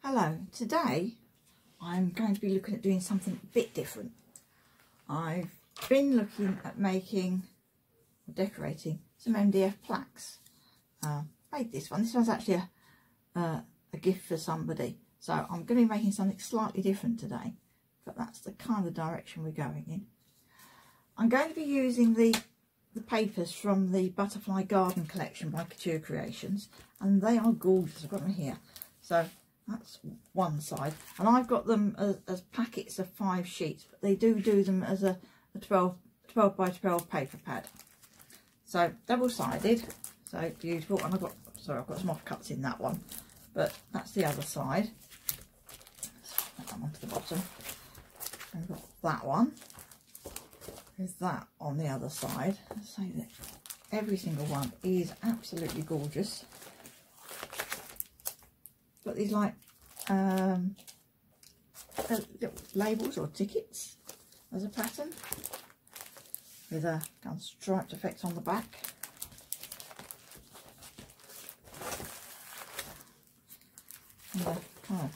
Hello, today I'm going to be looking at doing something a bit different. I've been looking at making or decorating some MDF plaques. Made this one. This one's actually a gift for somebody. So I'm going to be making something slightly different today, but that's the kind of direction we're going in. I'm going to be using the papers from the Butterfly Garden collection by Couture Creations, and they are gorgeous. I've got them here. So that's one side, and I've got them as packets of 5 sheets, but they do them as a 12 by 12 paper pad. So double-sided, so beautiful. And I've got some offcuts in that one, but that's the other side. Let's put that one to the bottom. And we've got that one. There's that on the other side. So that every single one is absolutely gorgeous. Got these like little labels or tickets as a pattern with a kind of striped effect on the back. And a kind of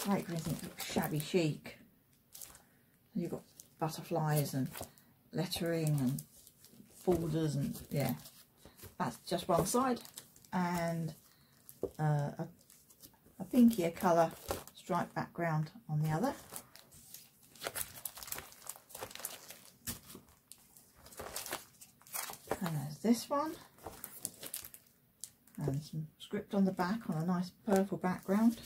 great for anything shabby chic. And you've got butterflies and lettering and borders, and yeah, that's just one side, and a pinkier colour striped background on the other. And there's this one, and some script on the back on a nice purple background.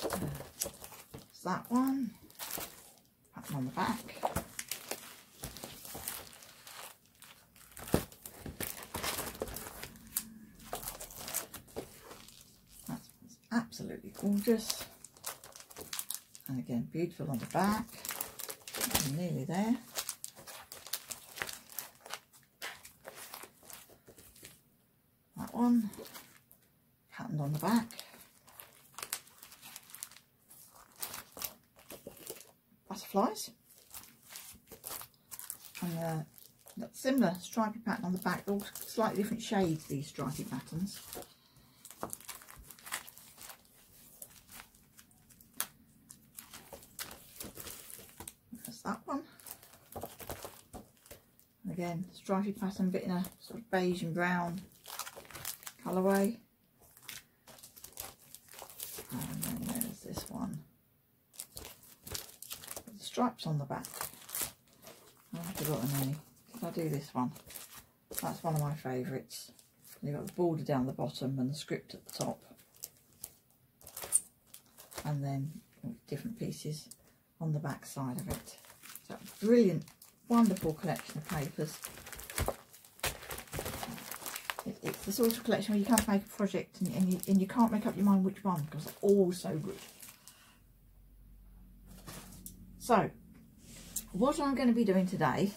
There's that one, pattern on the back. Absolutely gorgeous, and again beautiful on the back. I'm nearly there. That one, patterned on the back. Butterflies, and that similar stripy pattern on the back. All slightly different shades, these stripy patterns. That one, again stripy pattern, bit in a sort of beige and brown colourway. And then there's this one with the stripes on the back. I've forgotten any. Did I do this one? That's one of my favourites. You've got the border down the bottom and the script at the top, and then different pieces on the back side of it. So brilliant, wonderful collection of papers. It's the sort of collection where you can't make a project and you can't make up your mind which one, because they're all so good. So what I'm going to be doing today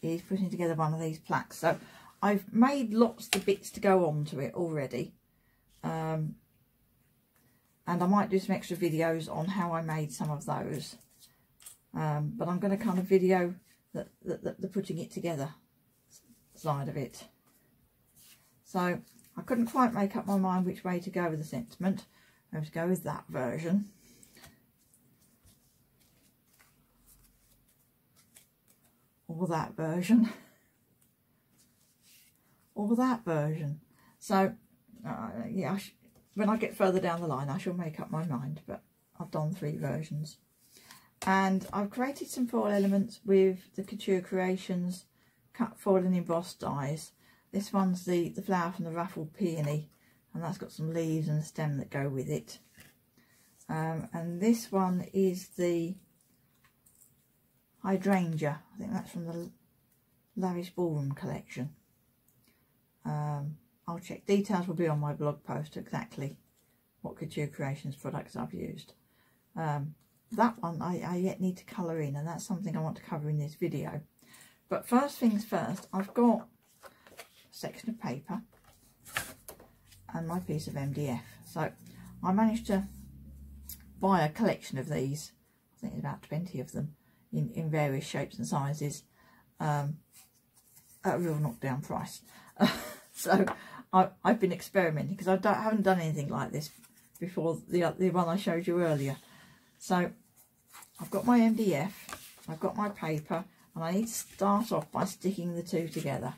is putting together one of these plaques. So I've made lots of bits to go on to it already, and I might do some extra videos on how I made some of those. But I'm going to kind of video the putting it together side of it. So I couldn't quite make up my mind which way to go with the sentiment. I'm going to go with that version. Or that version. Or that version. So yeah, when I get further down the line I shall make up my mind, but I've done 3 versions. And I've created some foil elements with the Couture Creations cut foil and embossed dies. This one's the flower from the ruffled peony, and that's got some leaves and a stem that go with it. And this one is the hydrangea. I think that's from the Lavish Ballroom collection. I'll check. Details will be on my blog post exactly what Couture Creations products I've used. That one I yet need to colour in, and that's something I want to cover in this video. But first things first, I've got a section of paper and my piece of MDF. So I managed to buy a collection of these. I think it's about 20 of them in various shapes and sizes at a real knockdown price. So I've been experimenting because haven't done anything like this before, the one I showed you earlier. So I've got my MDF, I've got my paper, and I need to start off by sticking the two together.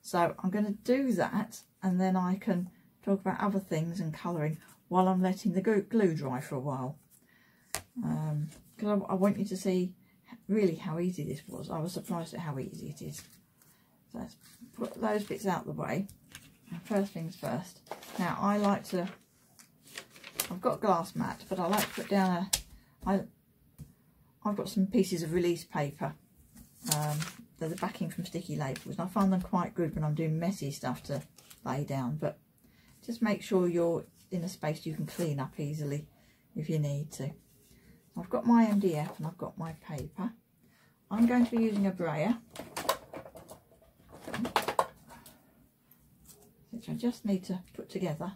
So I'm going to do that, and then I can talk about other things and colouring while I'm letting the glue dry for a while. Because I want you to see really how easy this was. I was surprised at how easy it is. So let's put those bits out of the way. And first things first. Now I like to, I've got glass mat, but I like to put down I've got some pieces of release paper. They're the backing from sticky labels, and I find them quite good when I'm doing messy stuff to lay down, but just make sure you're in a space you can clean up easily if you need to. I've got my MDF and I've got my paper. I'm going to be using a brayer, which I just need to put together.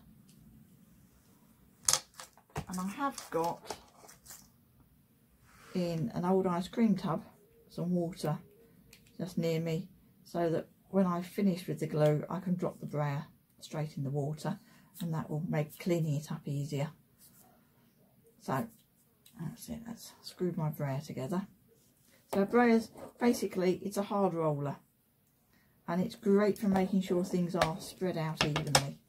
And I have got in an old ice cream tub some water just near me, so that when I've finished with the glue I can drop the brayer straight in the water, and that will make cleaning it up easier. So that's it, that's screwed my brayer together. So a brayer's basically, it's a hard roller, and it's great for making sure things are spread out evenly.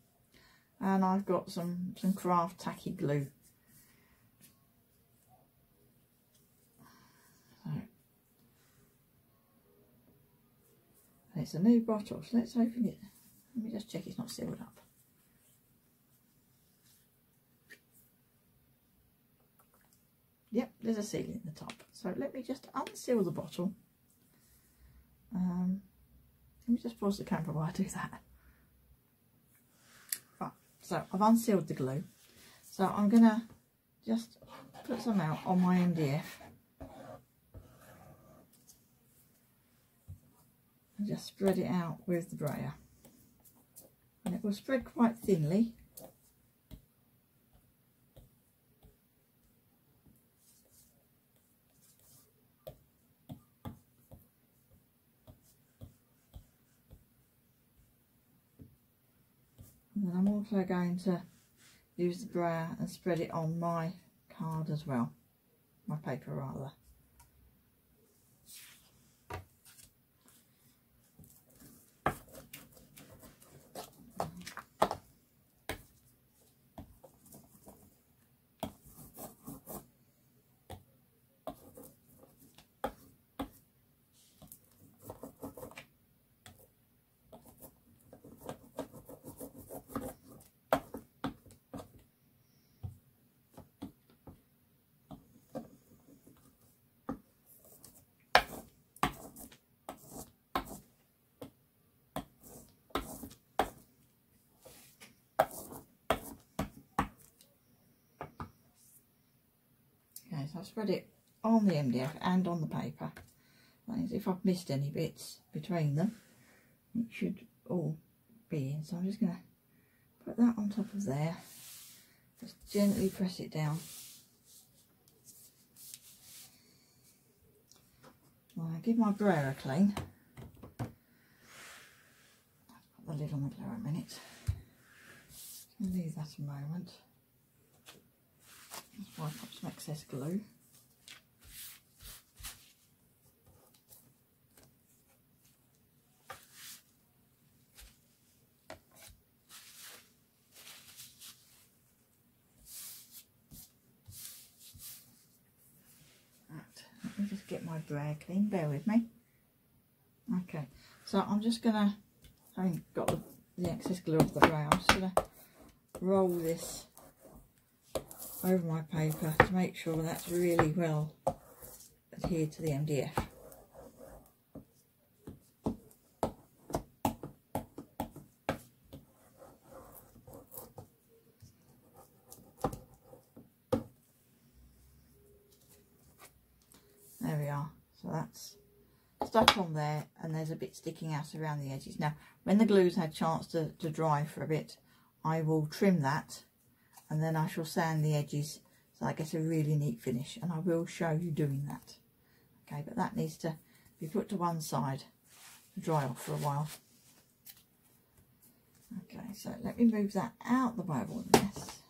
And I've got some craft tacky glue. So, it's a new bottle, so let's open it. Let me just check it's not sealed up. Yep, there's a seal in the top. So let me just unseal the bottle. Let me just pause the camera while I do that. Right, so I've unsealed the glue. So I'm going to just put some out on my MDF. And just spread it out with the brayer. And it will spread quite thinly. And then I'm also going to use the brayer and spread it on my card as well, my paper rather. Okay, so I've spread it on the MDF and on the paper. That means if I've missed any bits between them, it should all be in. So I'm just going to put that on top of there. Just gently press it down. I'll give my brayer a clean. I'll put the lid on the glue a minute. I'll leave that a moment. Just wipe up some excess glue. Let me just get my brayer clean, bear with me. Okay, so I'm just gonna, having got the excess glue off the brayer, I'm just gonna roll this over my paper to make sure that's really well adhered to the MDF. There we are, so that's stuck on there, and there's a bit sticking out around the edges. Now when the glue's had a chance to dry for a bit, I will trim that, and then I shall sand the edges so I get a really neat finish, and I will show you doing that. Okay, but that needs to be put to one side to dry off for a while. Okay, so let me move that out the way of all the mess.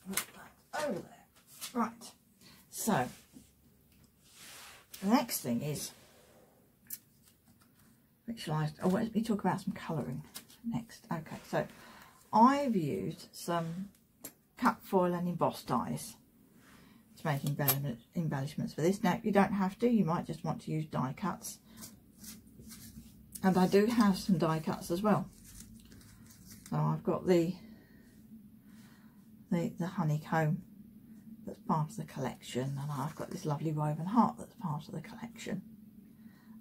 Put that over there. Right, so the next thing is, let me talk about some colouring next. Okay, so I've used some cut foil and embossed dies to make embellishments for this. Now, you don't have to, you might just want to use die cuts. And I do have some die cuts as well. So I've got the honeycomb that's part of the collection, and I've got this lovely woven heart that's part of the collection.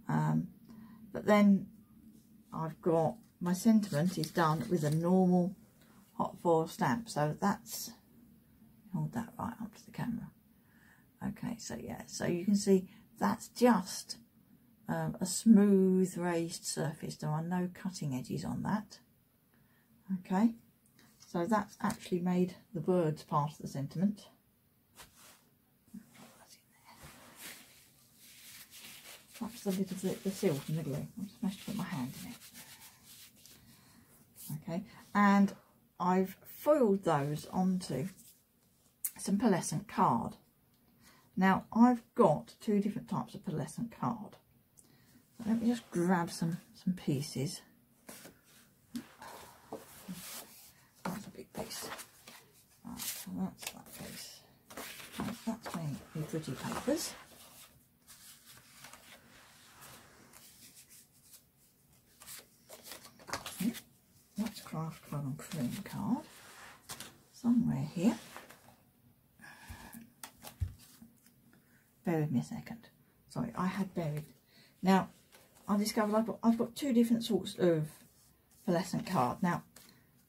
But then I've got my sentiment is done with a normal hot foil stamp, so that's, hold that right up to the camera. Okay, so yeah, so you can see that's just a smooth raised surface. There are no cutting edges on that. Okay, so that's actually made the birds part of the sentiment. That's a bit of the seal from the glue. I just managed to put my hand in it. Okay, and I've foiled those onto some pearlescent card. Now, I've got two different types of pearlescent card. So let me just grab some pieces. That's a big piece. Right, so that's that piece. Right, that's my pretty papers. That's craft card and cream card. Somewhere here. Bear with me a second. Sorry, I had buried. Now, I discovered I've got two different sorts of pearlescent card. Now,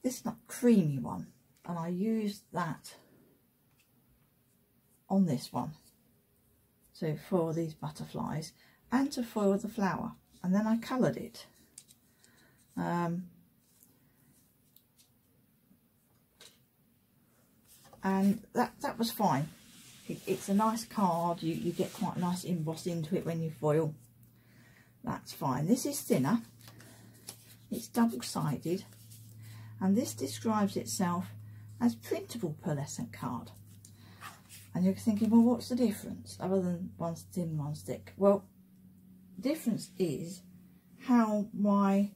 this is that creamy one, and I used that on this one. So for these butterflies and to foil the flower, and then I coloured it. And that was fine. It's a nice card. You get quite a nice emboss into it when you foil. That's fine. This is thinner. It's double-sided, and this describes itself as printable pearlescent card. And you're thinking, well, what's the difference other than one's thin, one's thick? Well, the difference is how my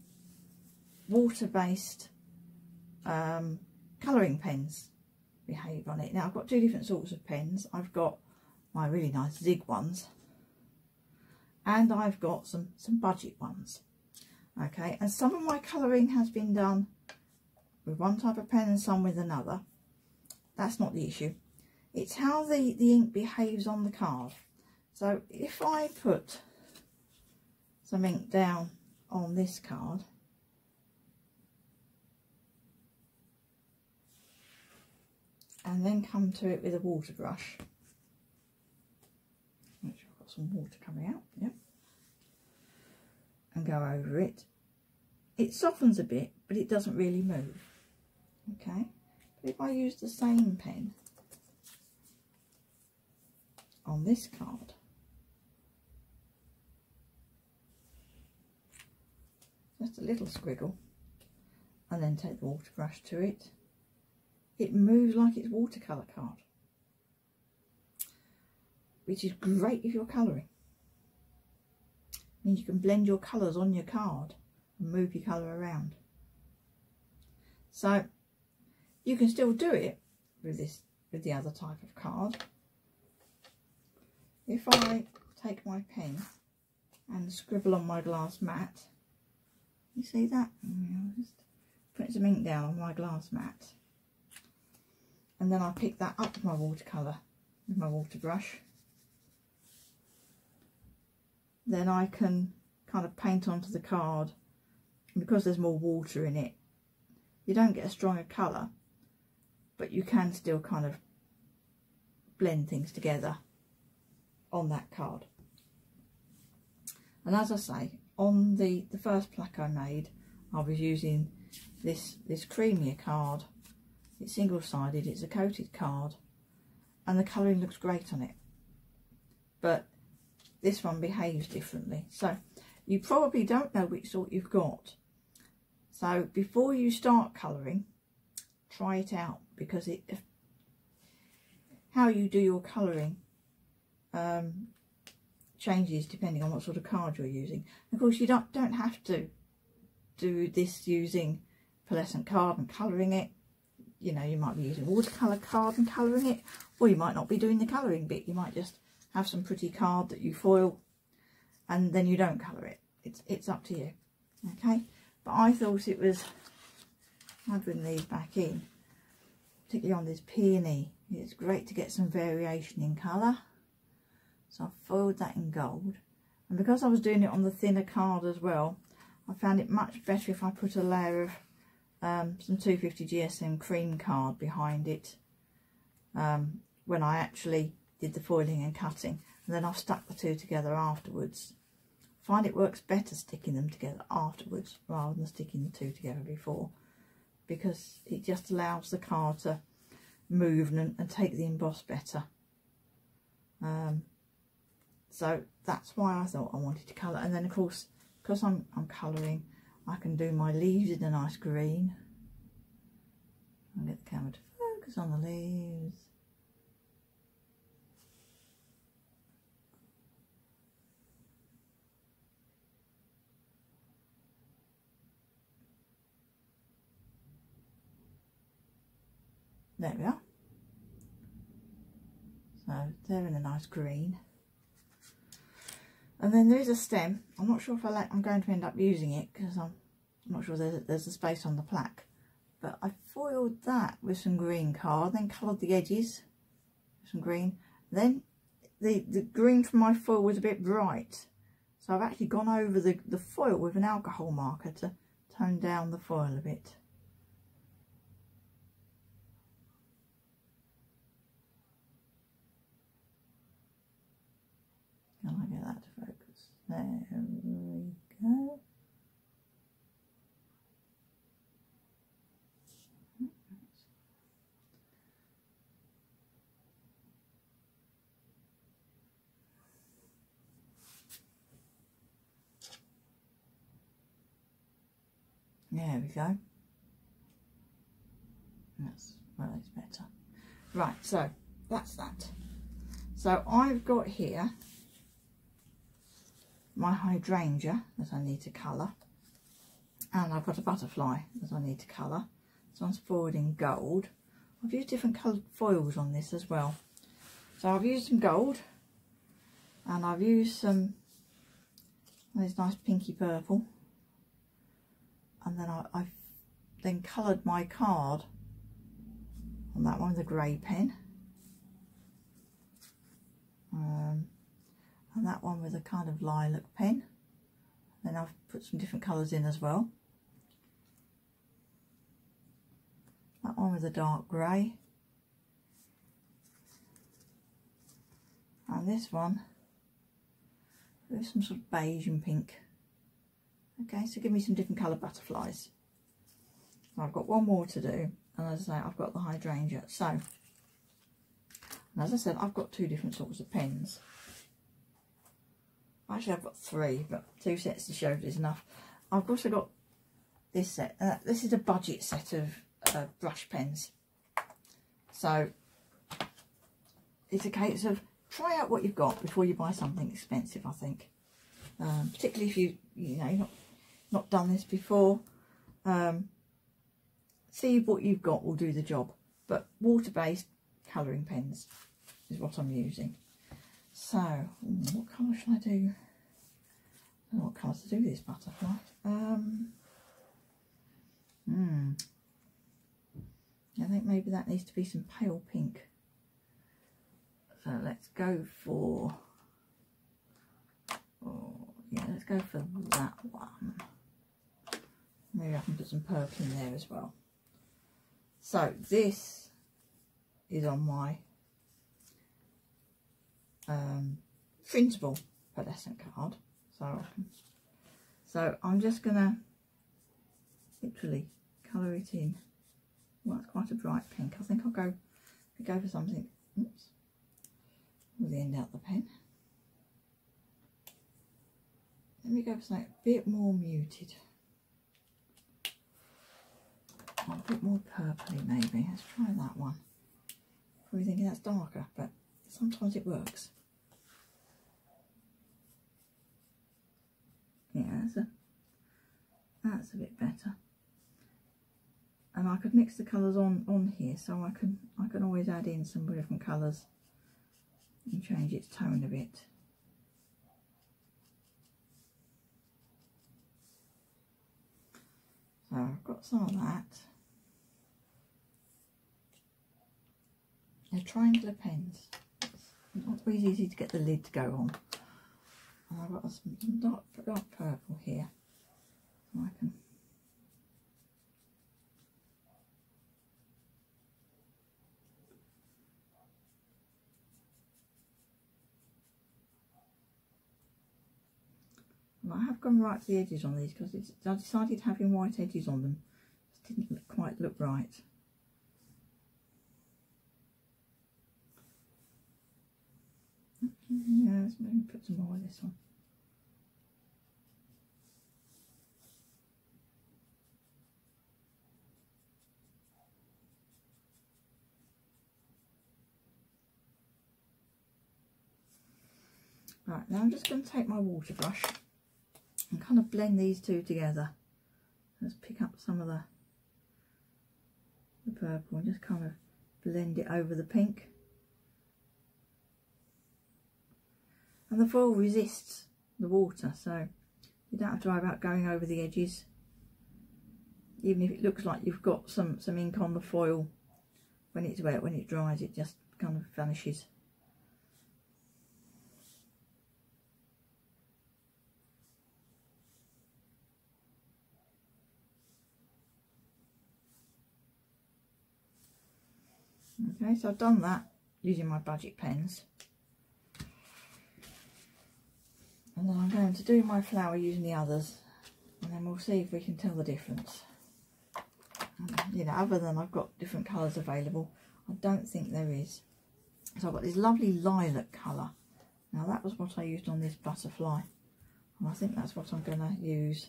water-based colouring pens behave on it. Now, I've got two different sorts of pens. I've got my really nice Zig ones, and I've got some budget ones. Okay, and some of my colouring has been done with one type of pen and some with another. That's not the issue. It's how the ink behaves on the card. So if I put some ink down on this card, and then come to it with a water brush, make sure I've got some water coming out, yep, and go over it, it softens a bit, but it doesn't really move. Okay, but if I use the same pen on this card, just a little squiggle, and then take the water brush to it, it moves like it's watercolour card, which is great if you're colouring. It means you can blend your colours on your card and move your colour around. So you can still do it with the other type of card. If I take my pen and scribble on my glass mat, you see that? I'll just put some ink down on my glass mat. And then I pick that up with my watercolour, with my water brush. Then I can kind of paint onto the card. And because there's more water in it, you don't get a stronger colour, but you can still kind of blend things together on that card. And as I say, on the first plaque I made, I was using this creamier card. It's single-sided, it's a coated card, and the colouring looks great on it. But this one behaves differently. So you probably don't know which sort you've got. So before you start colouring, try it out, because how you do your colouring changes depending on what sort of card you're using. Of course, you don't have to do this using pearlescent card and colouring it. You know, you might be using watercolour card and colouring it, or you might not be doing the colouring bit. You might just have some pretty card that you foil and then you don't colour it. It's up to you. Okay, but I thought it was, I'll bring these back in, particularly on this peony. It's great to get some variation in colour. So I foiled that in gold, and because I was doing it on the thinner card as well, I found it much better if I put a layer of some 250 GSM cream card behind it when I actually did the foiling and cutting, and then I've stuck the two together afterwards. I find it works better sticking them together afterwards rather than sticking the two together before, because it just allows the card to move and take the emboss better. So that's why I thought I wanted to colour. And then of course, because I'm colouring, I can do my leaves in a nice green. I'll get the camera to focus on the leaves. There we are. So they're in a nice green. And then there is a stem. I'm not sure if I'm going to end up using it, because I'm not sure there's a space on the plaque. But I foiled that with some green card, then coloured the edges with some green. Then the green from my foil was a bit bright, so I've actually gone over the foil with an alcohol marker to tone down the foil a bit. Can I get that to focus? There we go. There we go. That's, well, it's better. Right, so that's that. So I've got here my hydrangea that I need to colour, and I've got a butterfly that I need to colour. This one's foiled in gold. I've used different coloured foils on this as well. So I've used some gold, and I've used some this nice pinky purple, and then I've then coloured my card on that one with a grey pen, and that one with a kind of lilac pen. Then I've put some different colours in as well. That one with a dark grey, and this one with some sort of beige and pink. Okay, so give me some different coloured butterflies. I've got one more to do, and as I say, I've got the hydrangea. So, and as I said, I've got two different sorts of pens. Actually, I've got three, but 2 sets to show is enough. I've also got this set. This is a budget set of brush pens. So it's a case of try out what you've got before you buy something expensive, I think. Particularly if you know, not done this before. See what you've got will do the job. But water-based colouring pens is what I'm using. So, what colour should I do? I don't know what colour to do with this butterfly. I think maybe that needs to be some pale pink. So let's go for, let's go for that one. Maybe I can put some purple in there as well. So this is on my printable pearlescent card. So I'm just gonna literally colour it in. Well, it's quite a bright pink. I think I'll go for something. Oops, with the end out the pen. Let me go for something a bit more muted. A bit more purpley maybe. Let's try that one. Probably thinking that's darker, but sometimes it works. Yeah, that's a bit better. And I could mix the colours on here, so I can always add in some different colours and change its tone a bit. So I've got some of that. They're triangular pens. It's not always easy to get the lid to go on. And I've got some dark purple here. So I can I have gone right to the edges on these because I decided having white edges on them just didn't quite look right. Yeah, let's maybe put some more of this on. Right, now I'm just going to take my water brush and kind of blend these two together. Let's pick up some of the purple and just kind of blend it over the pink. And the foil resists the water, so you don't have to worry about going over the edges. Even if it looks like you've got some ink on the foil when it's wet, when it dries it just kind of vanishes. Okay, so I've done that using my budget pens. And then I'm going to do my flower using the others, and then we'll see if we can tell the difference. You know, other than I've got different colours available, I don't think there is. So I've got this lovely lilac colour. Now that was what I used on this butterfly, and I think that's what I'm going to use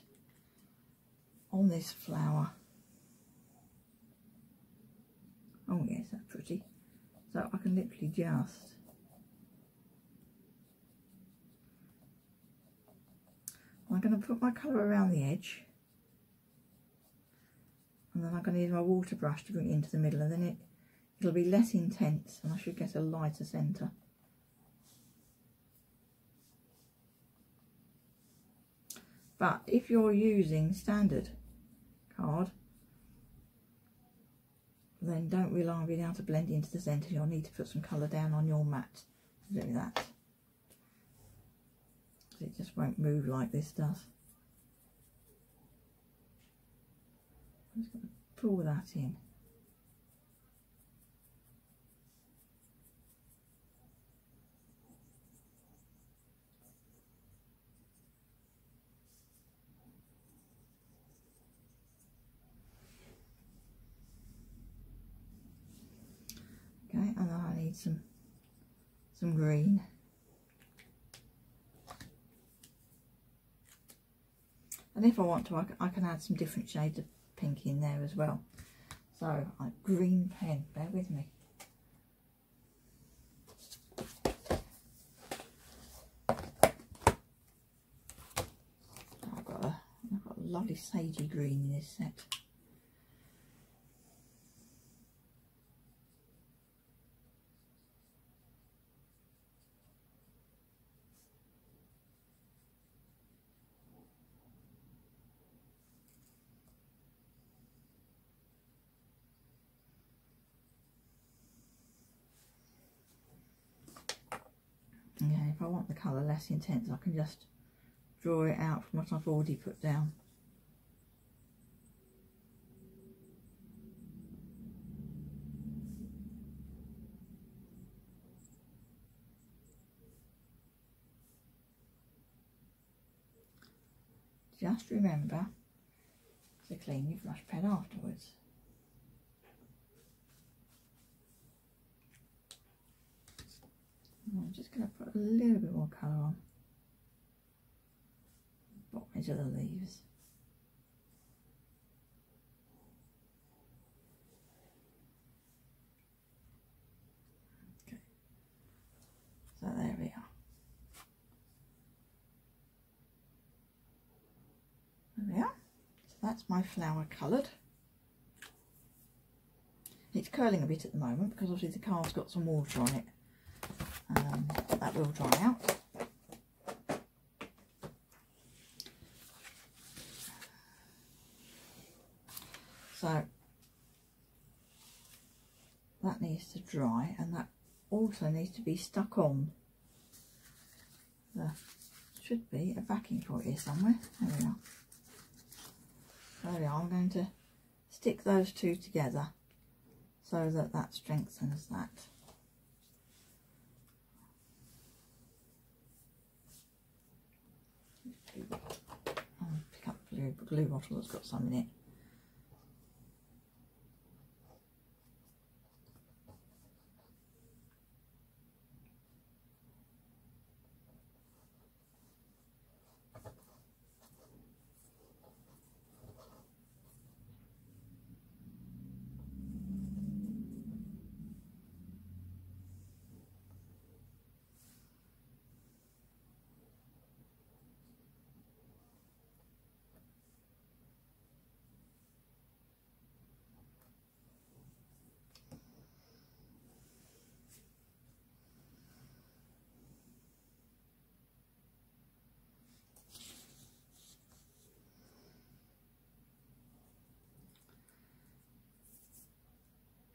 on this flower. Oh yes, that's pretty. So I can literally just I'm going to put my colour around the edge, and then I'm going to use my water brush to bring it into the middle, and then it'll be less intense and I should get a lighter centre. But if you're using standard card, then don't rely on being able to blend into the centre. You'll need to put some colour down on your mat to do that. It just won't move like this does. I'm just going to pull that in. Okay, and then I need some green. And if I want to, I can add some different shades of pink in there as well. So, green pen, bear with me. I've got a lovely sagey green in this set. Okay, if I want the colour less intense, I can just draw it out from what I've already put down. Just remember to clean your brush pen afterwards. I'm just going to put a little bit more colour on. bottom edge of the leaves. Okay, so there we are. There we are. So that's my flower coloured. It's curling a bit at the moment because obviously the card's got some water on it. That will dry out. So that needs to dry, and that also needs to be stuck on. There should be a backing for it here somewhere. There we are. There we are. I'm going to stick those two together so that that strengthens that. I'll pick up a glue bottle that's got some in it.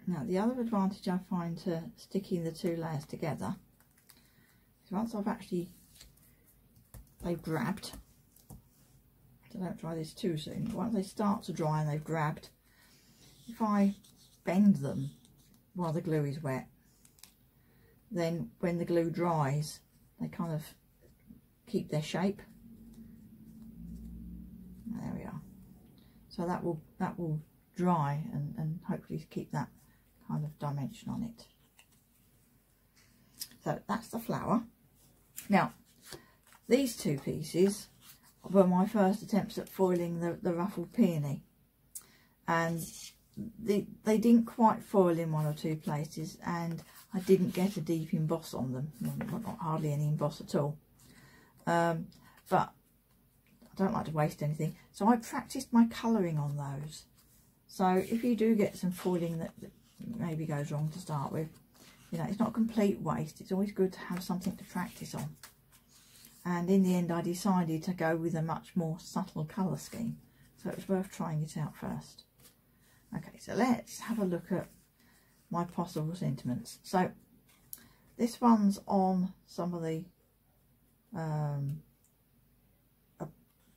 Now the other advantage I find to sticking the two layers together is once I've actually, they've grabbed, so don't dry this too soon, but once they start to dry and they've grabbed, if I bend them while the glue is wet, then when the glue dries they kind of keep their shape. There we are. So that will dry and hopefully keep that kind of dimension on it. So that's the flower. Now these two pieces were my first attempts at foiling the ruffled peony, and they didn't quite foil in one or two places, and I didn't get a deep emboss on them. Well, not hardly any emboss at all, but I don't like to waste anything, so I practiced my colouring on those. So if you do get some foiling that maybe goes wrong to start with, you know, it's not a complete waste. It's always good to have something to practice on. And in the end I decided to go with a much more subtle colour scheme, so it was worth trying it out first. Okay, so let's have a look at my possible sentiments. So this one's on some of the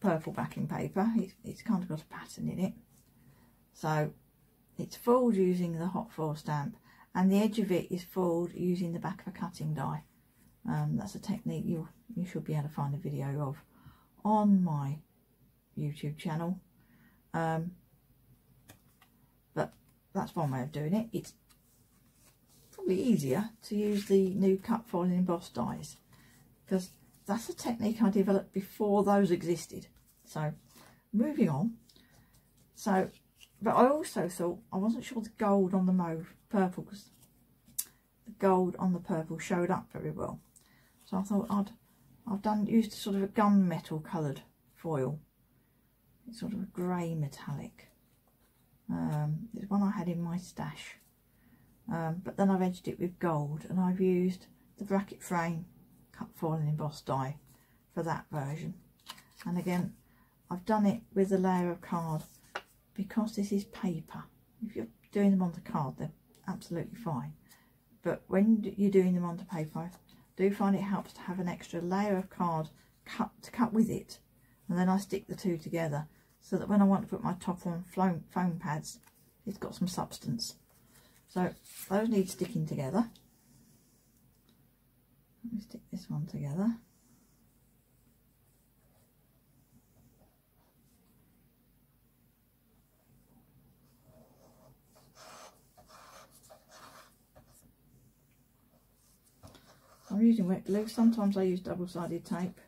purple backing paper. It's kind of got a pattern in it. So it's foiled using the hot foil stamp, and the edge of it is foiled using the back of a cutting die. That's a technique you should be able to find a video of on my YouTube channel. But that's one way of doing it. It's probably easier to use the new cut foil and embossed dies, because that's a technique I developed before those existed. So moving on. So, but I also thought, I wasn't sure the gold on the mauve purple, because the gold on the purple showed up very well. So I thought I've used sort of a gunmetal coloured foil. It's sort of a grey metallic. It's one I had in my stash. But then I've edged it with gold, and I've used the bracket frame cut foil and embossed die for that version. And again, I've done it with a layer of card, because this is paper. If you're doing them onto card, they're absolutely fine. But when you're doing them onto paper, I do find it helps to have an extra layer of card to cut with it. And then I stick the two together, so that when I want to put my top on foam pads, it's got some substance. So those need sticking together. Let me stick this one together. I'm using wet glue. Sometimes I use double-sided tape.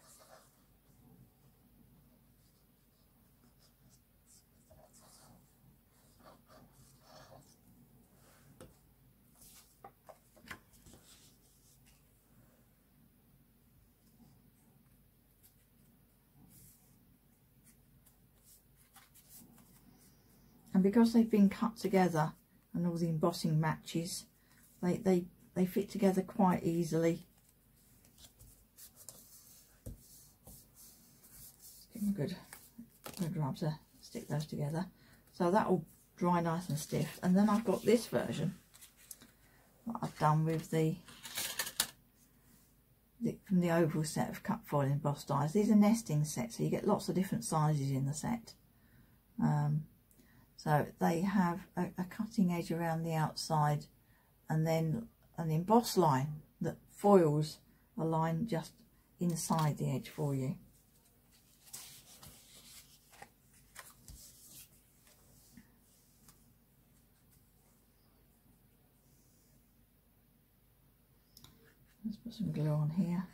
and because they've been cut together and all the embossing matches, they fit together quite easily. Give them a good rub to stick those together. So that will dry nice and stiff. And then I've got this version that I've done with from the oval set of cut foil embossed dies. These are nesting sets, so you get lots of different sizes in the set. So they have a cutting edge around the outside, and then an embossed line that foils a line just inside the edge for you. Let's put some glue on here.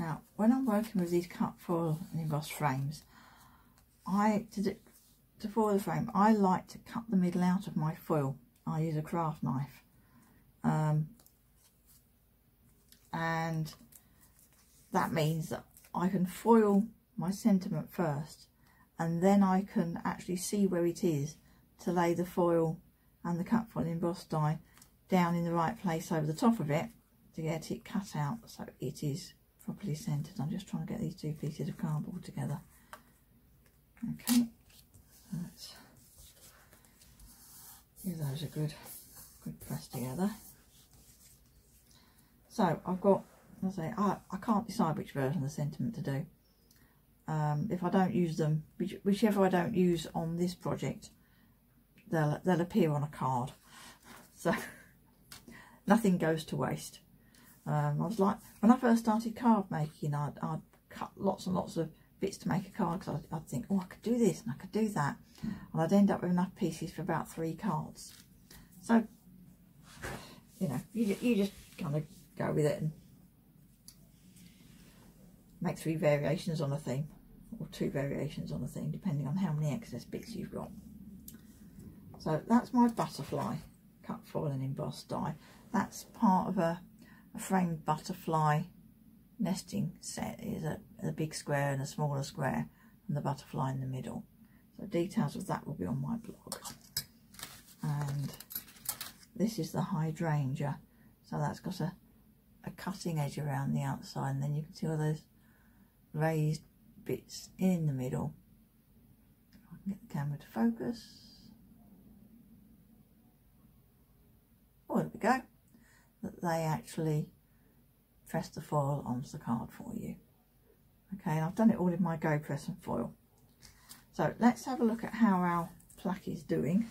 Now, when I'm working with these cut foil and embossed frames, to foil the frame, I like to cut the middle out of my foil. I use a craft knife, and that means that I can foil my sentiment first, and then I can actually see where it is to lay the foil and the cut foil embossed die down in the right place over the top of it to get it cut out so it is properly centered. I'm just trying to get these two pieces of cardboard together. Okay, let's give those a good press together. So I've got, as I say, I can't decide which version of the sentiment to do. If I don't use them, whichever I don't use on this project, they'll appear on a card. So nothing goes to waste. I was like, when I first started card making, I'd cut lots and lots of bits to make a card, because I'd think, oh, I could do this and I could do that, and I'd end up with enough pieces for about 3 cards. So, you know, you just kind of go with it and make 3 variations on a theme, or 2 variations on a theme, depending on how many excess bits you've got. So that's my butterfly cut foil and embossed die. That's part of a framed butterfly nesting set. Is a big square and a smaller square, and the butterfly in the middle. So details of that will be on my blog. And this is the hydrangea, so that's got a cutting edge around the outside, and then you can see all those raised bits in the middle. I can get the camera to focus. Oh, there we go. That they actually press the foil onto the card for you. Okay, and I've done it all in my Go Press and foil. So let's have a look at how our plaque is doing.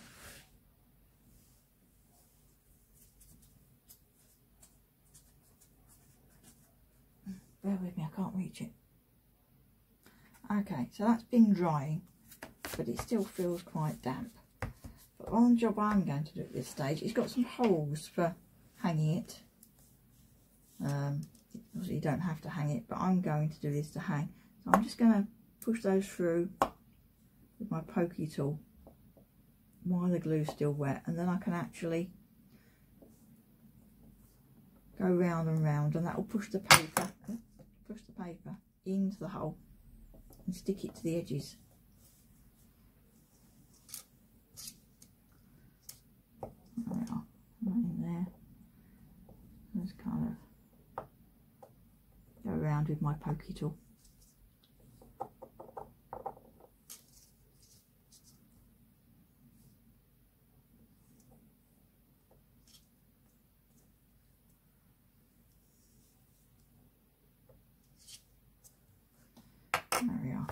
Bear with me, I can't reach it. Okay, so that's been drying, but it still feels quite damp. But one job I'm going to do at this stage, it's got some holes for hanging it. Obviously you don't have to hang it, but I'm going to do this to hang. So I'm just going to push those through with my pokey tool while the glue's still wet, and then I can actually go round and round, and that will push the paper into the hole and stick it to the edges. There we are, right in there. Just kind of go around with my pokey tool. There we are.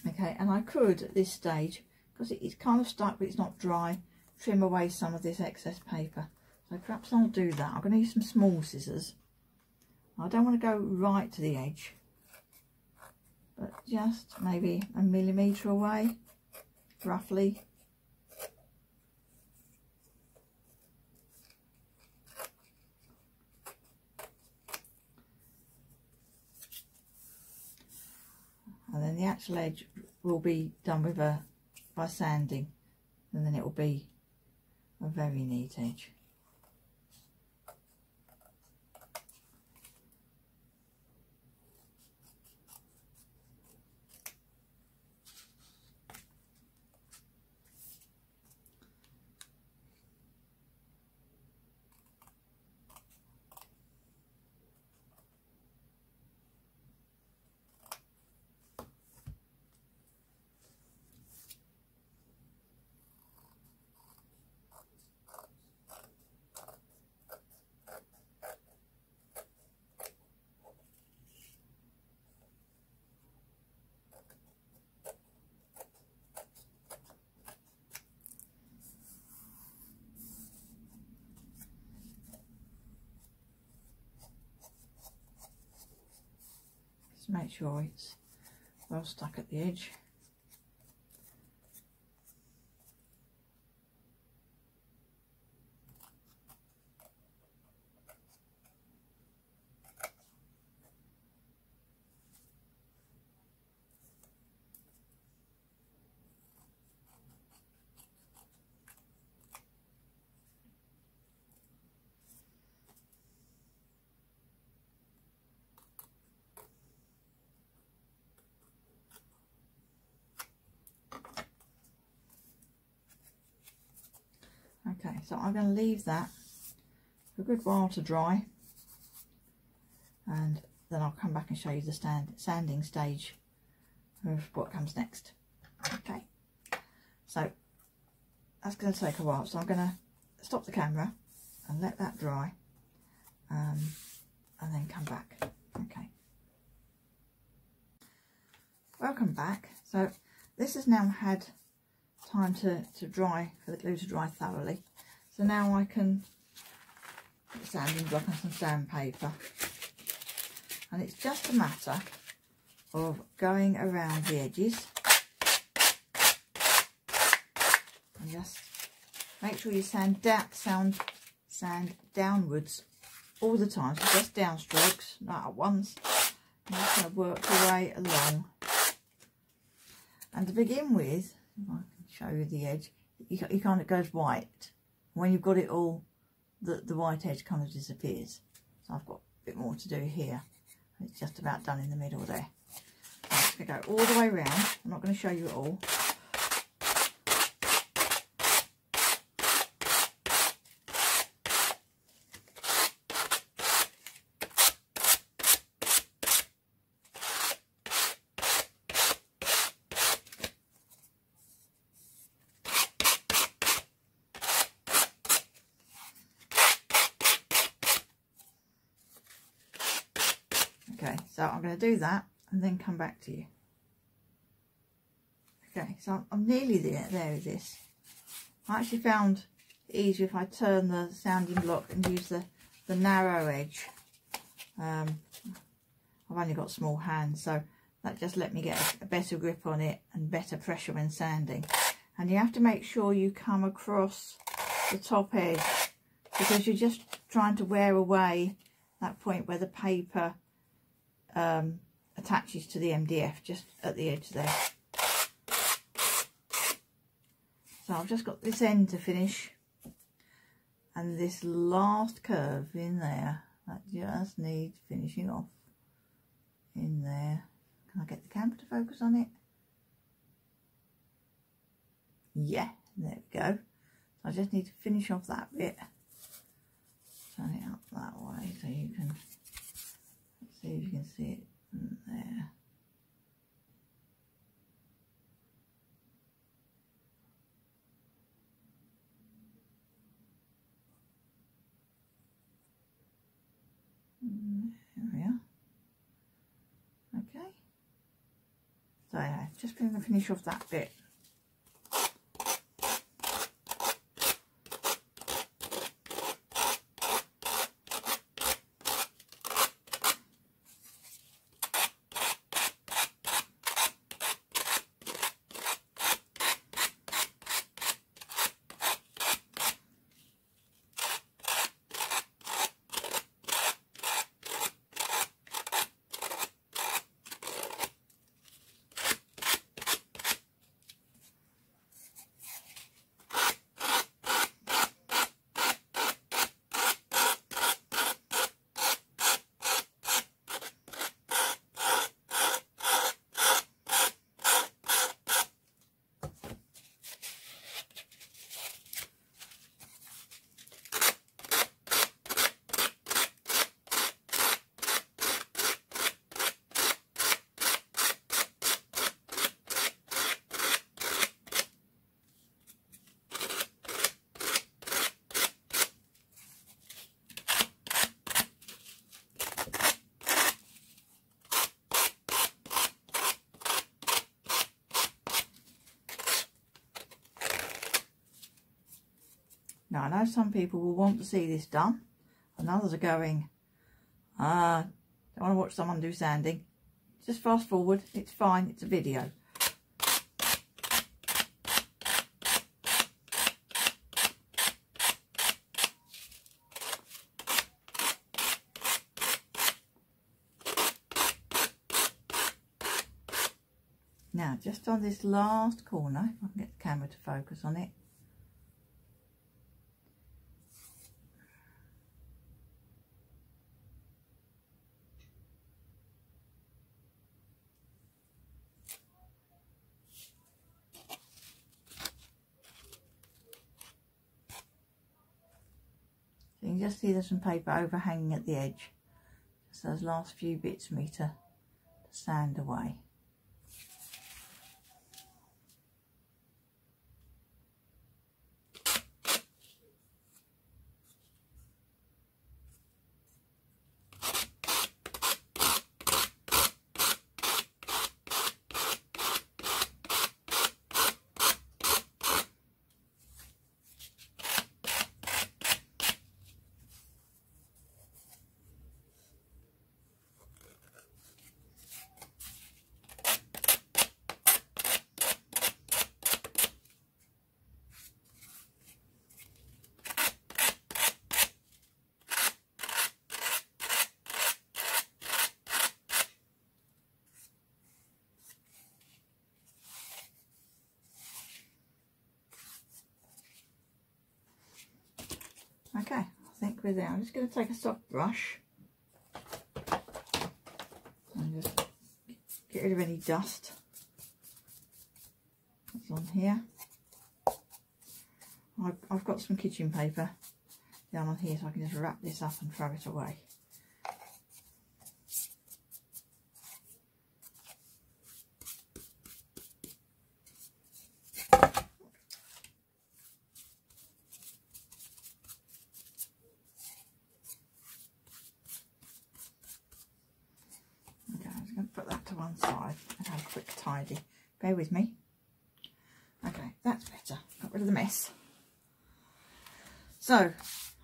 Okay, and I could at this stage, because it's kind of stuck but it's not dry, trim away some of this excess paper. So perhaps I'll do that. I'm going to use some small scissors. I don't want to go right to the edge, but just maybe a millimetre away, roughly. And then the actual edge will be done with by sanding, and then it will be a very neat edge. Make sure it's well stuck at the edge. Okay, so I'm going to leave that for a good while to dry, and then I'll come back and show you the sanding stage of what comes next. Okay, so that's going to take a while, so I'm going to stop the camera and let that dry, and then come back. Okay, welcome back. So this has now had time to dry, for the glue to dry thoroughly. So now I can put the sanding block and some sandpaper, and it's just a matter of going around the edges and just make sure you sand downwards all the time. So just down strokes, not at once. I'm just going to work your way along. And to begin with, if I can show you the edge, you kind of goes white. When you've got it all, the white edge kind of disappears. So I've got a bit more to do here. It's just about done in the middle there. I'm just going to go all the way around. I'm not going to show you it all. Okay, so I'm going to do that and then come back to you. Okay, so I'm nearly there with this. I actually found it easier if I turn the sanding block and use the narrow edge. I've only got small hands, so that just let me get a better grip on it and better pressure when sanding. And you have to make sure you come across the top edge, because you're just trying to wear away that point where the paper attaches to the MDF, just at the edge there. So I've just got this end to finish, and this last curve in there that just needs finishing off in there. Can I get the camera to focus on it? Yeah, there we go. So I just need to finish off that bit. Turn it up that way so you can see if you can see it there. There we are. Okay. So yeah, just going to finish off that bit. Now I know some people will want to see this done, and others are going, don't want to watch someone do sanding. Just fast forward, it's fine, it's a video. Now just on this last corner, if I can get the camera to focus on it. You can just see there's some paper overhanging at the edge. Just those last few bits for me to sand away. Okay, I think we're there. I'm just going to take a soft brush and just get rid of any dust that's on here. I've got some kitchen paper down on here, so I can just wrap this up and throw it away. Put that to one side and have a quick tidy. Bear with me. Okay, that's better. Got rid of the mess. So,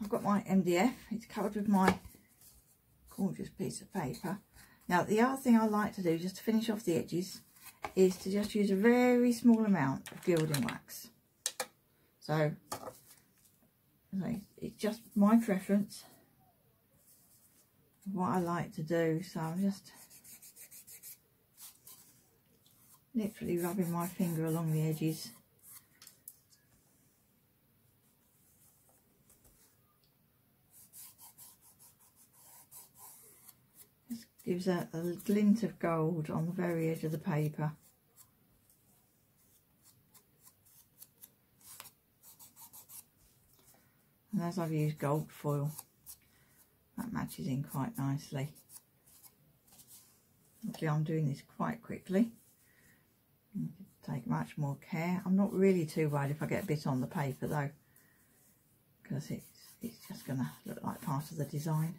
I've got my MDF. It's covered with my gorgeous piece of paper. Now, the other thing I like to do, just to finish off the edges, is to just use a very small amount of gilding wax. So, it's just my preference of what I like to do. So, I'm just literally rubbing my finger along the edges. Just gives a glint of gold on the very edge of the paper. And as I've used gold foil, that matches in quite nicely. Luckily I'm doing this quite quickly. Take much more care. I'm not really too worried if I get a bit on the paper though, because it's just going to look like part of the design.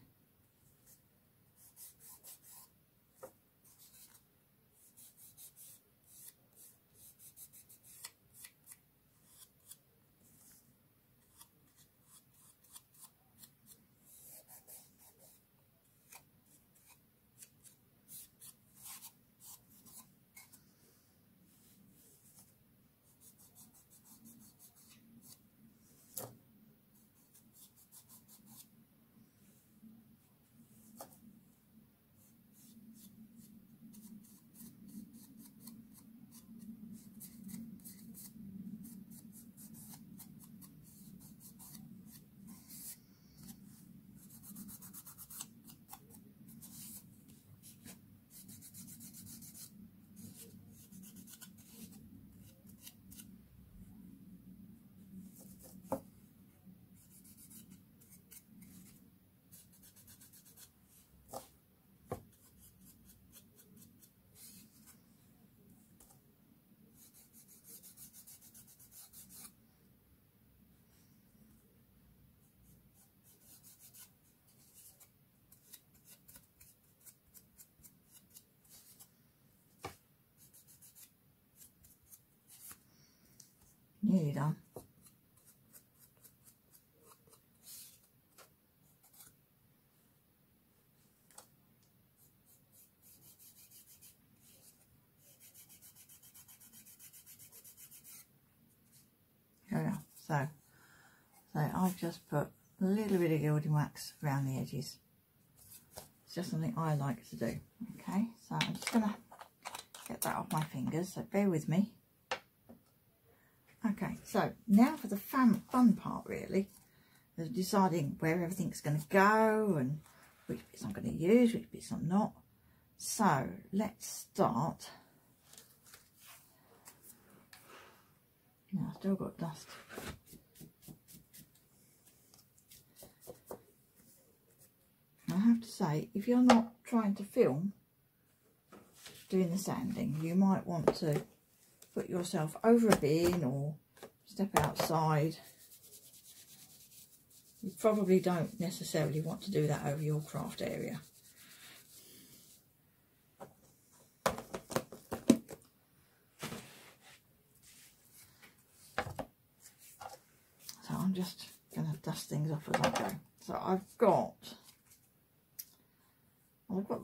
Nearly done. There we are. So I've just put a little bit of gilding wax around the edges. It's just something I like to do. Okay, so I'm just going to get that off my fingers, so bear with me. Okay, so now for the fun part really, is deciding where everything's going to go and which bits I'm going to use, which bits I'm not. So let's start. Now I've still got dust. I have to say, if you're not trying to film doing the sanding, you might want to put yourself over a bin or step outside. You probably don't necessarily want to do that over your craft area. So I'm just going to dust things off as I go. So I've got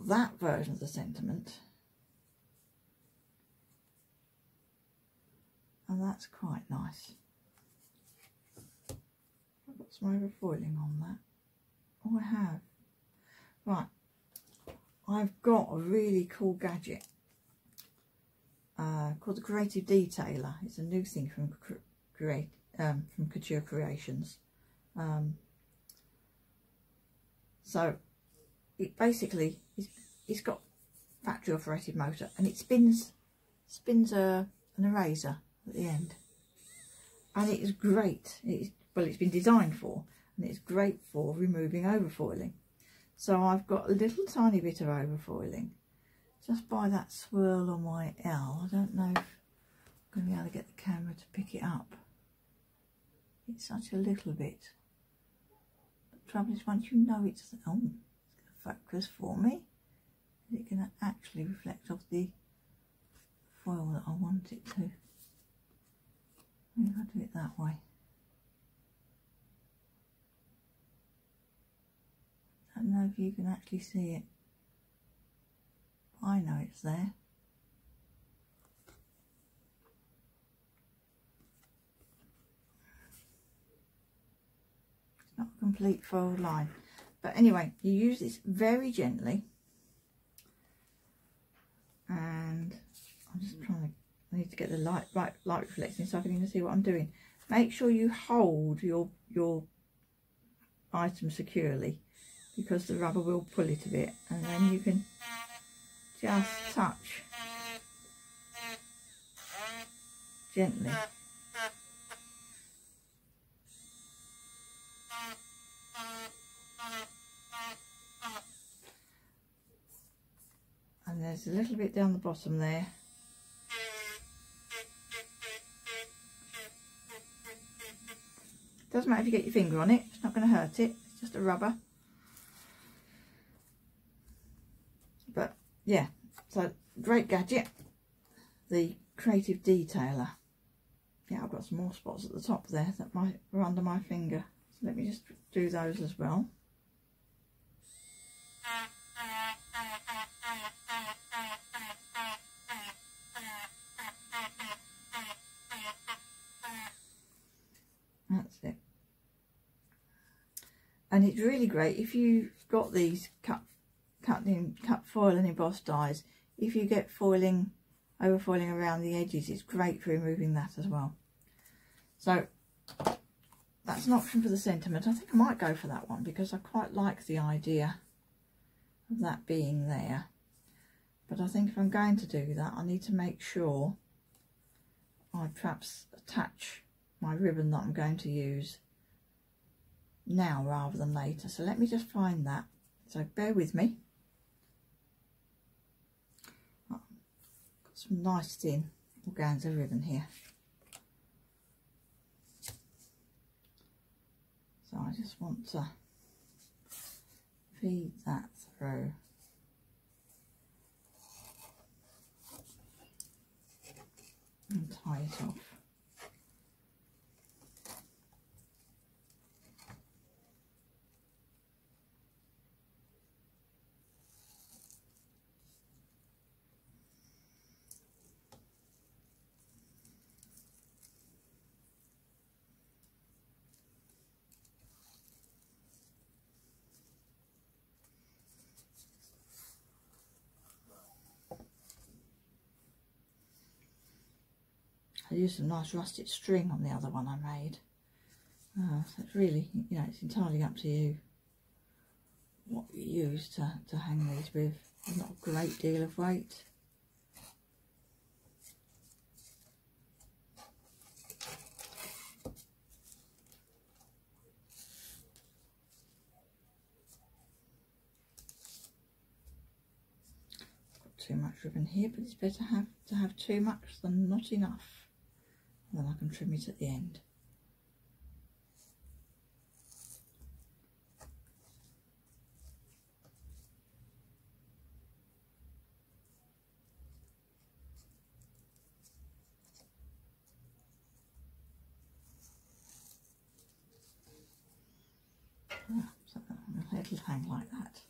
that version of the sentiment. And that's quite nice. I've got some overfoiling on that. Oh, I have. Right. I've got a really cool gadget called the Creative Detailer. It's a new thing from Couture Creations. So it basically it's got factory operated motor, and it spins an eraser at the end, and it is great. It's been designed for, and it's great for removing overfoiling. So I've got a little tiny bit of overfoiling just by that swirl on my L. I don't know if I'm going to be able to get the camera to pick it up. It's such a little bit. The trouble is, once you know it's it's going to focus for me. Is it going to actually reflect off the foil that I want it to? Maybe I'll do it that way. I don't know if you can actually see it. I know it's there. It's not a complete fold line. But anyway, you use this very gently. And I'm just I need to get the light reflecting so I can even see what I'm doing. Make sure you hold your item securely, because the rubber will pull it a bit, and then you can just touch gently. And there's a little bit down the bottom there. Doesn't matter if you get your finger on it, it's not going to hurt it, it's just a rubber. But yeah, so great gadget, the Creative Detailer. Yeah, I've got some more spots at the top there that are under my finger. So let me just do those as well. That's it. And it's really great if you've got these cut foil and embossed dies. If you get overfoiling around the edges, it's great for removing that as well. So that's an option for the sentiment. I think I might go for that one because I quite like the idea of that being there. But I think if I'm going to do that, I need to make sure I perhaps attach my ribbon that I'm going to use now rather than later. So let me just find that. So bear with me. Got some nice thin organza ribbon here. So I just want to feed that through. And tie it off. I used some nice rusted string on the other one I made. So it's really, you know, it's entirely up to you what you use to hang these with. There's not a great deal of weight. Got too much ribbon here, but it's better to have too much than not enough. And then I can trim it at the end. So it'll hang like that.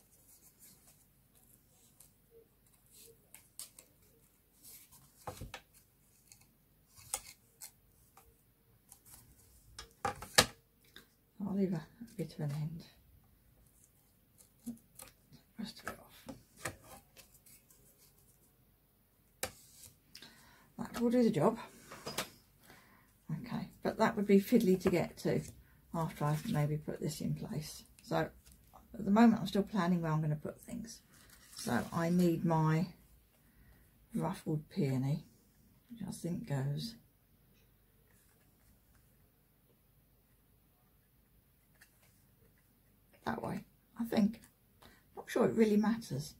I'll leave a bit of an end. Take the rest of it off. That will do the job. Okay, but that would be fiddly to get to after I've maybe put this in place. So at the moment I'm still planning where I'm going to put things. So I need my ruffled peony, which I think goes that way, I think. Not sure it really matters.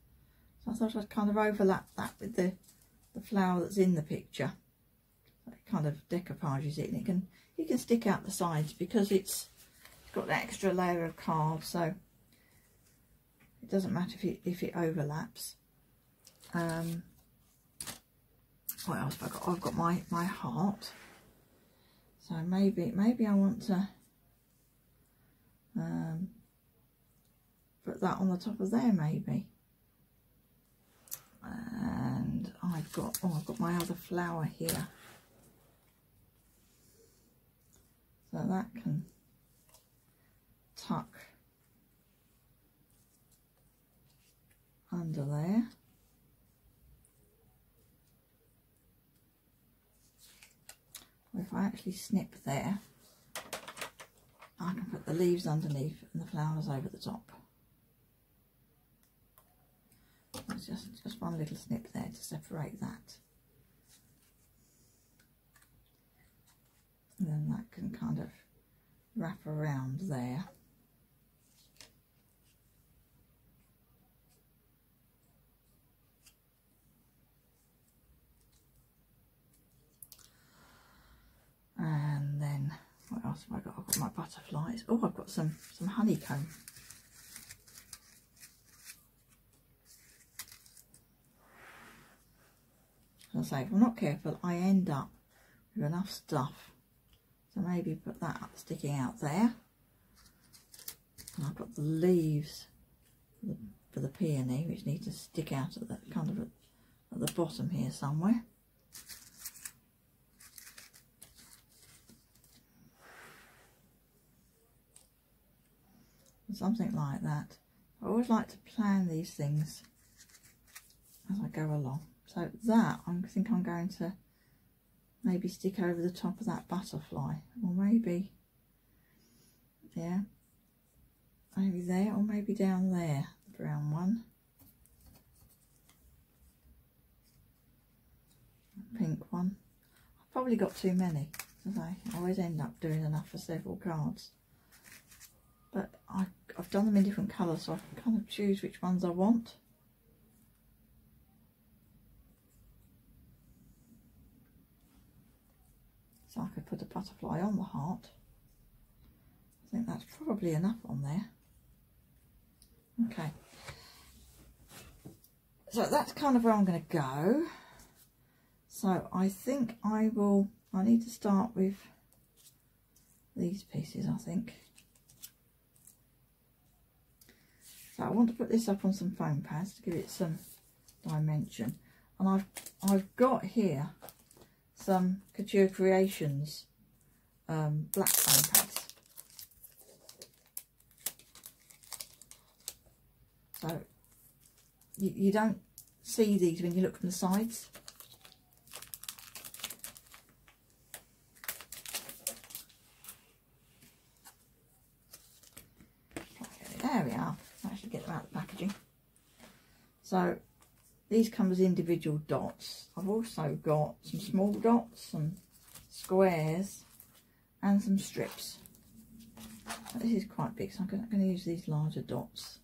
So I thought I'd kind of overlap that with the flower that's in the picture. So it kind of decoupages it, and you can stick out the sides because it's got an extra layer of card, so it doesn't matter if it overlaps. What else have I got? I've got my heart. So maybe I want to put that on the top of there, maybe. And I've got my other flower here, so that can tuck under there. If I actually snip there, I can put the leaves underneath and the flowers over the top. There's just one little snip there to separate that. And then that can kind of wrap around there. And then what else have I got? I've got my butterflies. Oh, I've got some honeycomb. As I say, if I'm not careful, I end up with enough stuff. So maybe put that up, sticking out there. And I've got the leaves for the peony, which need to stick out at the kind of at the bottom here somewhere. Something like that. I always like to plan these things as I go along. So that I think I'm going to maybe stick over the top of that butterfly, or maybe, yeah, maybe there, or maybe down there, the brown one. Pink one. I've probably got too many, because I always end up doing enough for several cards. But I've done them in different colours, so I can kind of choose which ones I want. So I could put a butterfly on the heart. I think that's probably enough on there. Okay. So that's kind of where I'm going to go. So I think I need to start with these pieces, I think. So I want to put this up on some foam pads to give it some dimension. And I've got here some Couture Creations black foam pads. So you don't see these when you look from the sides. So these come as individual dots. I've also got some small dots, some squares and some strips. This is quite big, so I'm going to use these larger dots.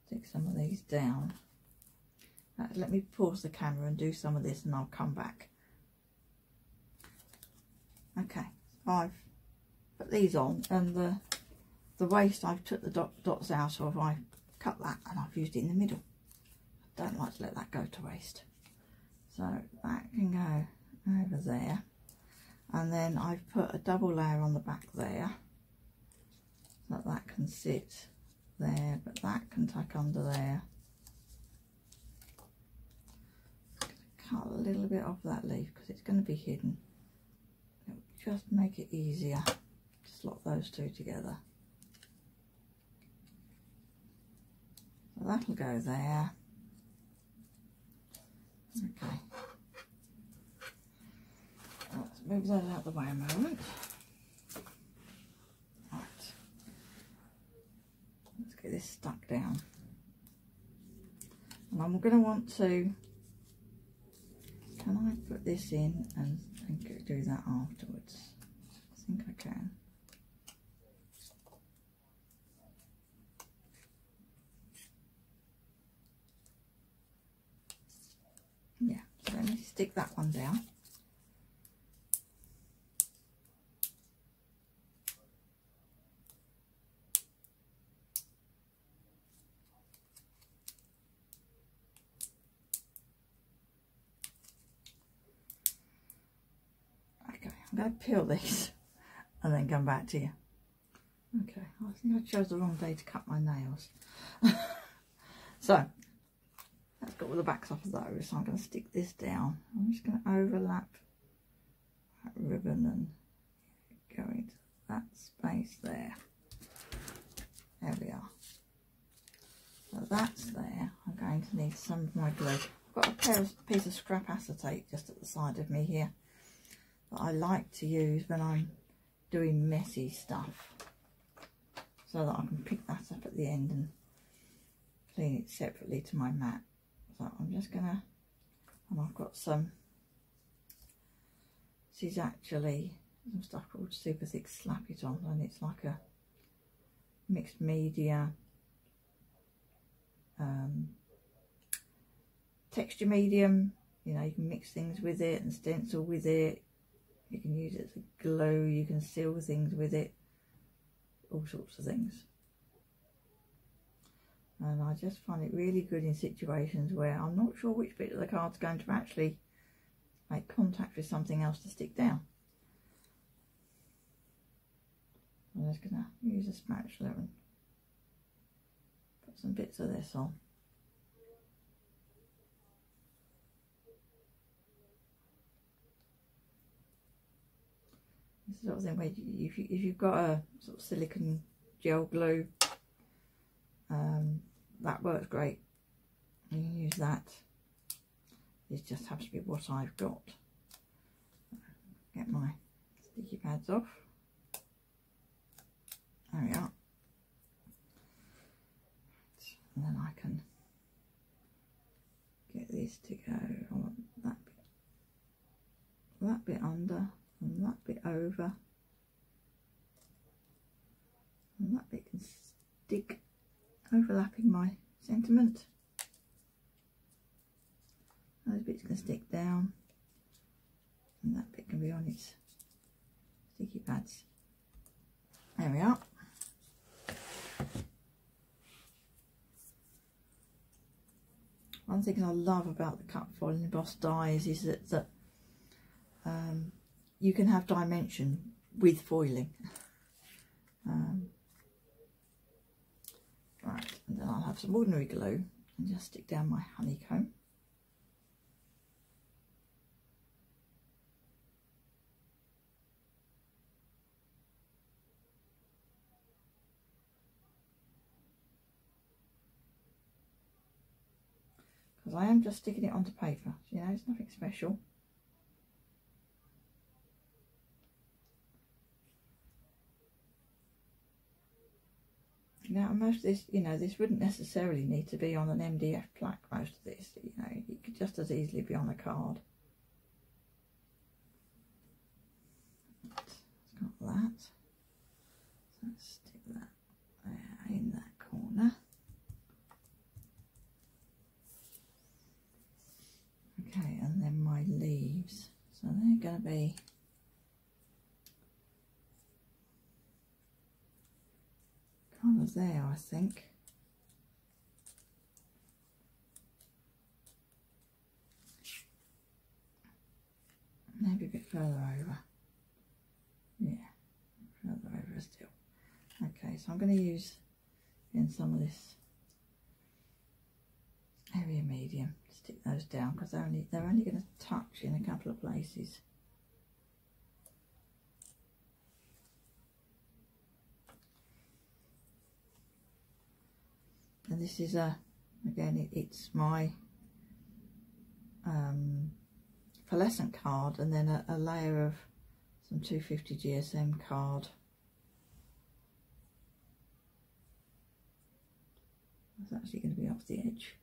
Stick some of these down. Let me pause the camera and do some of this and I'll come back. Okay, so I've put these on, and the waste I've took the dots out of, I cut that and I've used it in the middle. I don't like to let that go to waste. So that can go over there. And then I've put a double layer on the back there, so that can sit there, but that can tuck under there. Cut a little bit off that leaf because it's going to be hidden. It'll just make it easier to slot those two together. So that'll go there. Okay. Let's move those out of the way a moment. Right. Let's get this stuck down. And I'm going to want to, can I put this in and do that afterwards? I think I can. Yeah, so let me stick that one down. Okay, I'm going to peel these and then come back to you. Okay, I think I chose the wrong day to cut my nails. So that's got all the backs off of those, so I'm going to stick this down. I'm just going to overlap that ribbon and go into that space there. There we are. So that's there. I'm going to need some of my glue. I've got a piece of scrap acetate just at the side of me here that I like to use when I'm doing messy stuff, so that I can pick that up at the end and clean it separately to my mat. So I'm just gonna, and I've got some, this is actually some stuff called Super Thick Slap It On, and it's like a mixed media texture medium. You know, you can mix things with it and stencil with it. You can use it as a glue, you can seal things with it, all sorts of things. And I just find it really good in situations where I'm not sure which bit of the card's going to actually make contact with something else to stick down. I'm just going to use a spatula and put some bits of this on. This is the sort of thing where if you've got a sort of silicone gel glue, that works great. You can use that. This just happens to be what I've got. Get my sticky pads off. There we are. And then I can get this to go. I want that bit under, and that bit over, and that bit can stick, overlapping my sentiment. Those bits can stick down, and that bit can be on its sticky pads. There we are. One thing I love about the cut foil and embossed dies is that you can have dimension with foiling. Right, and then I'll have some ordinary glue and just stick down my honeycomb. Because I am just sticking it onto paper, so, you know, it's nothing special. working out. And most of this, you know, this wouldn't necessarily need to be on an MDF plaque, most of this, you know, it could just as easily be on a card. It's got that. So let's stick that there in that corner. Okay, and then my leaves. So they're going to be kind of there, I think. Maybe a bit further over. Yeah, further over still. Okay, so I'm going to use in some of this area medium to stick those down because they're only going to touch in a couple of places. And this is again it's my pearlescent card, and then a layer of some 250 GSM card. It's actually going to be off the edge.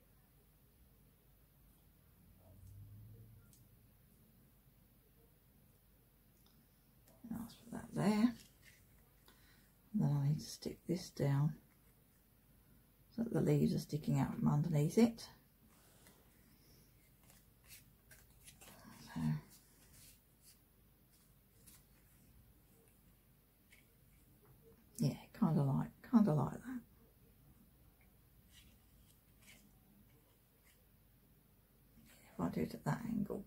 I'll put that there. And then I need to stick this down so that the leaves are sticking out from underneath it. So yeah, kind of like that. If I do it at that angle,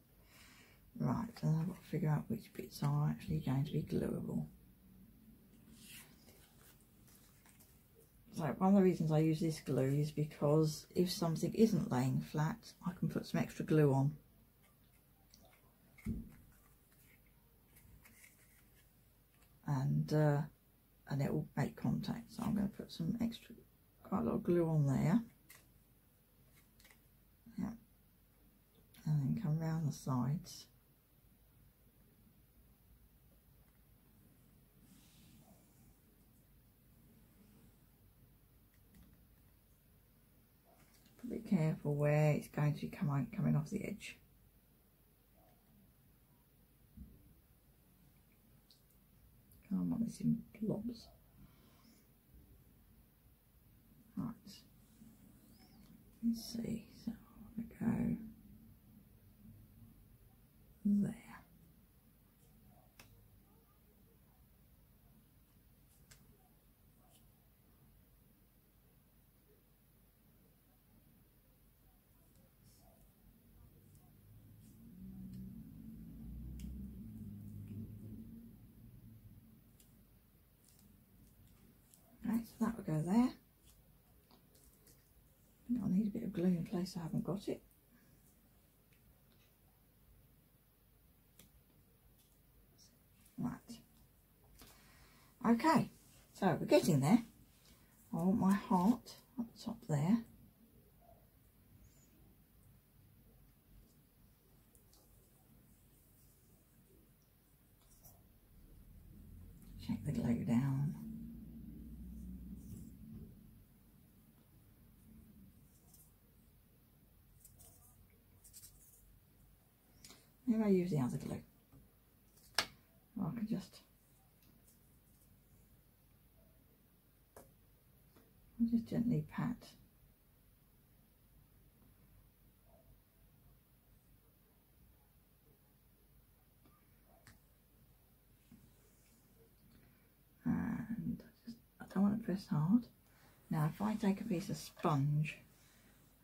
right, then I've got to figure out which bits are actually going to be glueable. So one of the reasons I use this glue is because if something isn't laying flat, I can put some extra glue on. And it will make contact. So I'm going to put some extra, quite a lot of glue on there. Yeah. And then come around the sides. Be careful where it's going to be coming off the edge. I don't want this in blobs. Right. Let's see. So I'm going to go there. Right, so that will go there. I'll need a bit of glue in place I haven't got it. Right. Okay, so we're getting there. I want my heart up the top there. Check the glue down. Maybe I use the other glue. Or I can just gently pat. And I don't want to press hard. Now if I take a piece of sponge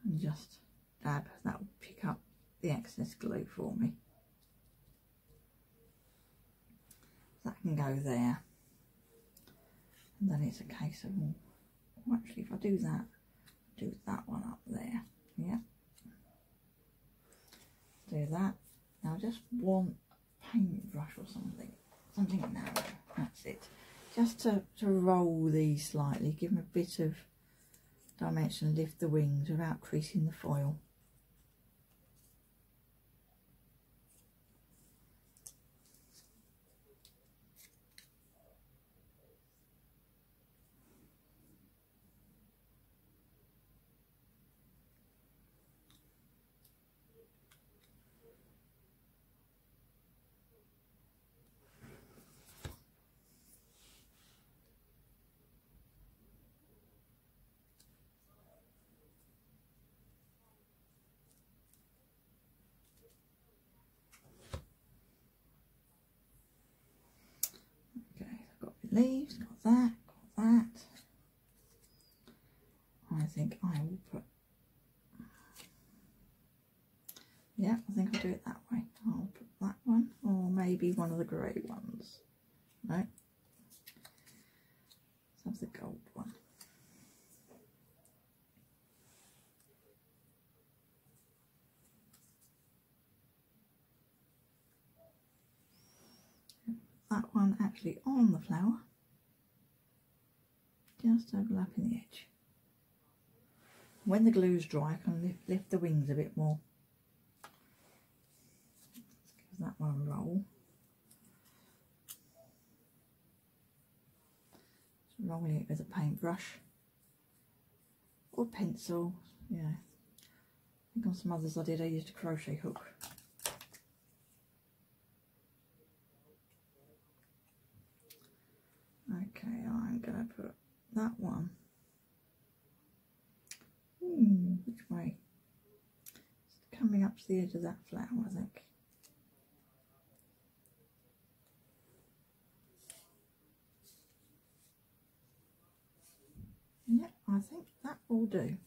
and just dab, that will pick up the excess glue for me. That can go there. And then it's a case of, well, actually if I do that one up there. Yeah. Do that. Now just one paintbrush or something narrow. That's it. Just to roll these slightly, give them a bit of dimension, lift the wings without creasing the foil. different leaves. Got that, got that. I think I will put, yeah, I think I'll do it that way. I'll put that one, or maybe one of the grey ones. No, let's have the gold one. That one actually on the flower, just overlapping the edge. When the glue's dry, I can lift the wings a bit more. Let's give that one a roll. Just rolling it with a paintbrush or pencil. Yeah, I think on some others I used a crochet hook. Okay, I'm going to put that one. Which way? It's coming up to the edge of that flower, I think. Yeah, I think that will do.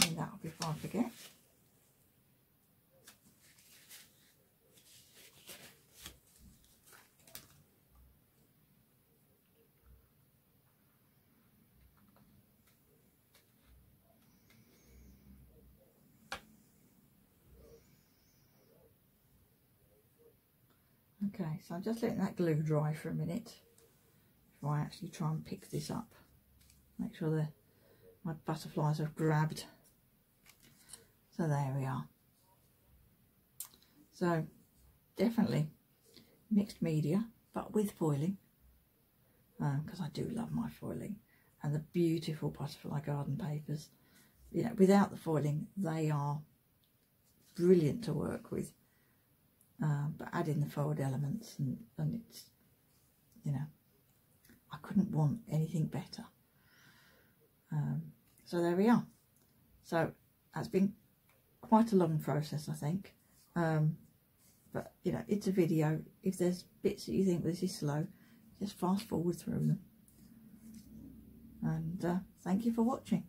And that'll be before I forget. Okay, so I'm just letting that glue dry for a minute before I actually try and pick this up. Make sure my butterflies are grabbed. So there we are. So definitely mixed media, but with foiling, because I do love my foiling, and the beautiful butterfly garden papers. You know, without the foiling, they are brilliant to work with. But adding the foiled elements and it's, you know, I couldn't want anything better. So there we are. So that's been quite a long process, I think. But, you know, it's a video. If there's bits that you think this is slow, just fast forward through them. And thank you for watching.